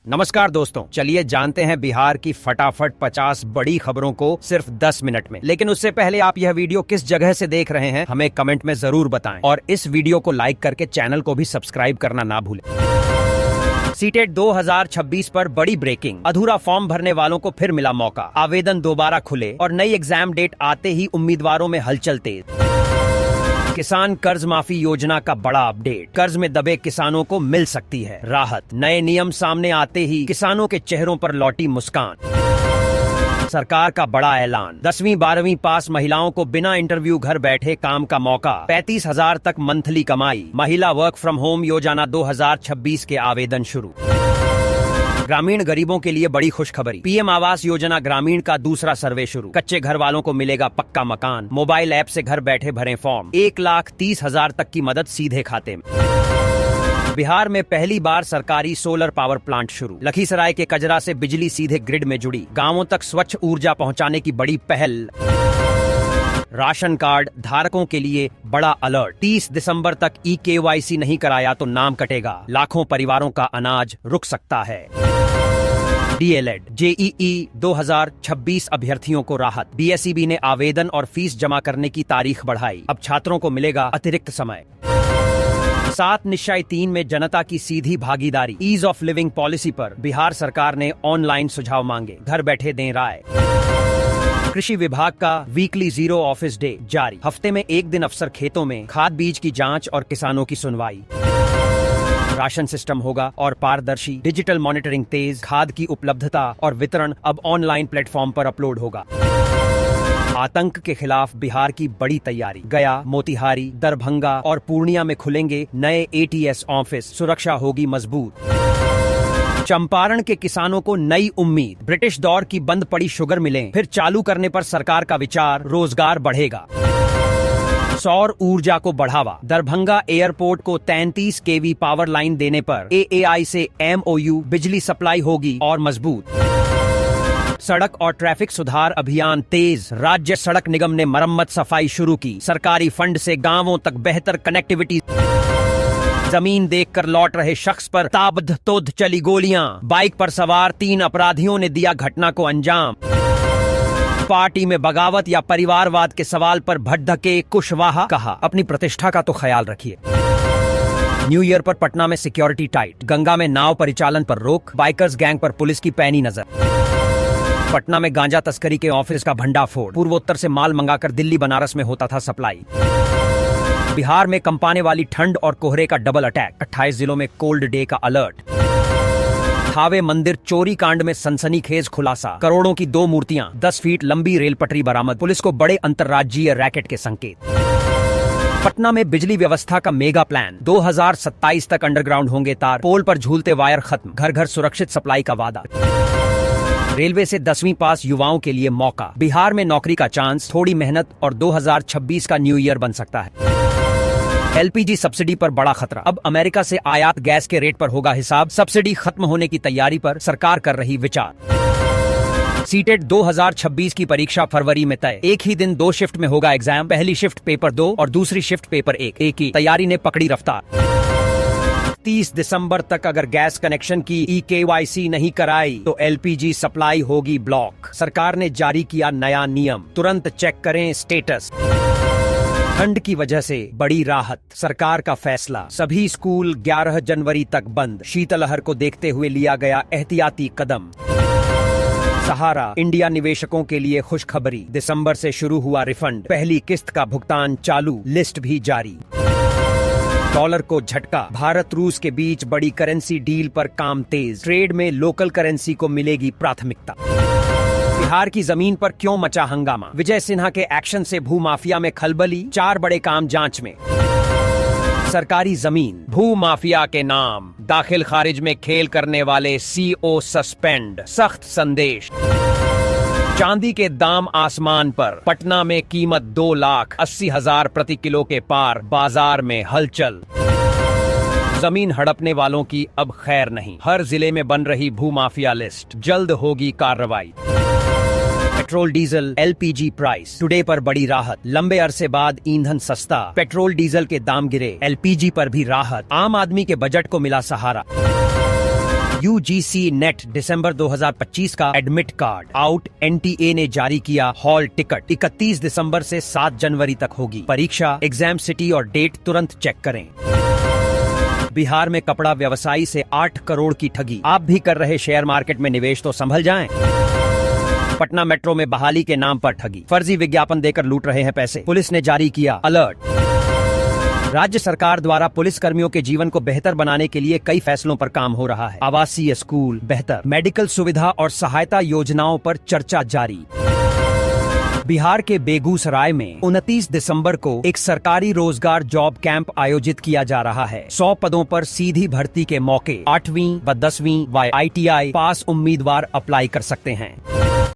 नमस्कार दोस्तों, चलिए जानते हैं बिहार की फटाफट 50 बड़ी खबरों को सिर्फ 10 मिनट में। लेकिन उससे पहले आप यह वीडियो किस जगह से देख रहे हैं हमें कमेंट में जरूर बताएं और इस वीडियो को लाइक करके चैनल को भी सब्सक्राइब करना ना भूलें। सीटेट 2026 पर बड़ी ब्रेकिंग, अधूरा फॉर्म भरने वालों को फिर मिला मौका, आवेदन दोबारा खुले और नई एग्जाम डेट आते ही उम्मीदवारों में हलचल तेज। किसान कर्ज माफी योजना का बड़ा अपडेट, कर्ज में दबे किसानों को मिल सकती है राहत। नए नियम सामने आते ही किसानों के चेहरों पर लौटी मुस्कान। सरकार का बड़ा ऐलान, 10वीं 12वीं पास महिलाओं को बिना इंटरव्यू घर बैठे काम का मौका, 35,000 तक मंथली कमाई। महिला वर्क फ्रॉम होम योजना 2026 के आवेदन शुरू। ग्रामीण गरीबों के लिए बड़ी खुशखबरी, पीएम आवास योजना ग्रामीण का दूसरा सर्वे शुरू। कच्चे घर वालों को मिलेगा पक्का मकान, मोबाइल ऐप से घर बैठे भरें फॉर्म। 1,30,000 तक की मदद सीधे खाते में। बिहार में पहली बार सरकारी सोलर पावर प्लांट शुरू। लखीसराय के कजरा से बिजली सीधे ग्रिड में जुड़ी, गांवों तक स्वच्छ ऊर्जा पहुंचाने की बड़ी पहल। राशन कार्ड धारकों के लिए बड़ा अलर्ट, 30 दिसंबर तक KYC नहीं कराया तो नाम कटेगा। लाखों परिवारों का अनाज रुक सकता है। DLED JEE 2026 अभ्यर्थियों को राहत, BSEB ने आवेदन और फीस जमा करने की तारीख बढ़ाई। अब छात्रों को मिलेगा अतिरिक्त समय। 7 निश्चय 3 में जनता की सीधी भागीदारी, ईज ऑफ लिविंग पॉलिसी पर बिहार सरकार ने ऑनलाइन सुझाव मांगे, घर बैठे दें राय। कृषि विभाग का वीकली 0 ऑफिस डे जारी, हफ्ते में एक दिन अफसर खेतों में खाद बीज की जांच और किसानों की सुनवाई। राशन सिस्टम होगा और पारदर्शी, डिजिटल मॉनिटरिंग तेज, खाद की उपलब्धता और वितरण अब ऑनलाइन प्लेटफॉर्म पर अपलोड होगा। आतंक के खिलाफ बिहार की बड़ी तैयारी, गया, मोतिहारी, दरभंगा और पूर्णिया में खुलेंगे नए ATS ऑफिस, सुरक्षा होगी मजबूत। चंपारण के किसानों को नई उम्मीद, ब्रिटिश दौर की बंद पड़ी शुगर मिलें फिर चालू करने पर सरकार का विचार, रोजगार बढ़ेगा। सौर ऊर्जा को बढ़ावा, दरभंगा एयरपोर्ट को 33 kV पावर लाइन देने पर AAI से MOU, बिजली सप्लाई होगी और मजबूत। सड़क और ट्रैफिक सुधार अभियान तेज, राज्य सड़क निगम ने मरम्मत सफाई शुरू की, सरकारी फंड से गांवों तक बेहतर कनेक्टिविटी। जमीन देखकर लौट रहे शख्स पर ताबड़तोड़ चली गोलियां, बाइक पर सवार 3 अपराधियों ने दिया घटना को अंजाम। पार्टी में बगावत या परिवारवाद के सवाल पर भड़के कुशवाहा, कहा अपनी प्रतिष्ठा का तो ख्याल रखिए। न्यू ईयर पर पटना में सिक्योरिटी टाइट, गंगा में नाव परिचालन पर रोक, बाइकर्स गैंग पर पुलिस की पैनी नजर। पटना में गांजा तस्करी के ऑफिस का भंडाफोड़, पूर्वोत्तर से माल मंगाकर दिल्ली बनारस में होता था सप्लाई। बिहार में कंपाने वाली ठंड और कोहरे का डबल अटैक, 28 जिलों में कोल्ड डे का अलर्ट। थावे मंदिर चोरी कांड में सनसनीखेज खुलासा, करोड़ों की 2 मूर्तियां, 10 फीट लंबी रेल पटरी बरामद, पुलिस को बड़े अंतर्राज्यीय रैकेट के संकेत। पटना में बिजली व्यवस्था का मेगा प्लान, 2027 तक अंडरग्राउंड होंगे तार, पोल पर झूलते वायर खत्म, घर घर सुरक्षित सप्लाई का वादा। रेलवे से 10वीं पास युवाओं के लिए मौका, बिहार में नौकरी का चांस, थोड़ी मेहनत और 2026 का न्यू ईयर बन सकता है। LPG सब्सिडी पर बड़ा खतरा, अब अमेरिका से आयात गैस के रेट पर होगा हिसाब, सब्सिडी खत्म होने की तैयारी पर सरकार कर रही विचार। सीटेट 2026 की परीक्षा फरवरी में तय, एक ही दिन 2 शिफ्ट में होगा एग्जाम, पहली शिफ्ट पेपर 2 और दूसरी शिफ्ट पेपर 1 ही। तैयारी ने पकड़ी रफ्तार। 30 दिसंबर तक अगर गैस कनेक्शन की KYC नहीं कराई तो LPG सप्लाई होगी ब्लॉक। सरकार ने जारी किया नया नियम, तुरंत चेक करें स्टेटस। ठंड की वजह से बड़ी राहत, सरकार का फैसला, सभी स्कूल 11 जनवरी तक बंद। शीतलहर को देखते हुए लिया गया एहतियाती कदम। सहारा इंडिया निवेशकों के लिए खुशखबरी, दिसंबर से शुरू हुआ रिफंड, पहली किस्त का भुगतान चालू, लिस्ट भी जारी। डॉलर को झटका, भारत रूस के बीच बड़ी करेंसी डील पर काम तेज, ट्रेड में लोकल करेंसी को मिलेगी प्राथमिकता। बिहार की जमीन पर क्यों मचा हंगामा, विजय सिन्हा के एक्शन से भूमाफिया में खलबली, 4 बड़े काम जांच में। सरकारी जमीन भूमाफिया के नाम, दाखिल खारिज में खेल करने वाले CO सस्पेंड, सख्त संदेश। चांदी के दाम आसमान पर, पटना में कीमत 2,80,000 प्रति किलो के पार, बाजार में हलचल। जमीन हड़पने वालों की अब खैर नहीं, हर जिले में बन रही भूमाफिया लिस्ट, जल्द होगी कार्रवाई। Petrol diesel LPG price today पर बड़ी राहत, लंबे अरसे बाद ईंधन सस्ता, पेट्रोल डीजल के दाम गिरे, LPG पर भी राहत, आम आदमी के बजट को मिला सहारा। UGC नेट दिसंबर 2025 का एडमिट कार्ड आउट। NTA ने जारी किया हॉल टिकट। 31 दिसंबर से 7 जनवरी तक होगी परीक्षा। एग्जाम सिटी और डेट तुरंत चेक करें। बिहार में कपड़ा व्यवसायी से 8 करोड़ की ठगी। आप भी कर रहे शेयर मार्केट में निवेश तो संभल जाएं। पटना मेट्रो में बहाली के नाम पर ठगी। फर्जी विज्ञापन देकर लूट रहे हैं पैसे। पुलिस ने जारी किया अलर्ट। राज्य सरकार द्वारा पुलिस कर्मियों के जीवन को बेहतर बनाने के लिए कई फैसलों पर काम हो रहा है। आवासीय स्कूल बेहतर, मेडिकल सुविधा और सहायता योजनाओं पर चर्चा जारी। बिहार के बेगूसराय में 29 दिसंबर को एक सरकारी रोजगार जॉब कैंप आयोजित किया जा रहा है। 100 पदों पर सीधी भर्ती के मौके। 8वीं व 10वीं व ITI पास उम्मीदवार अप्लाई कर सकते हैं।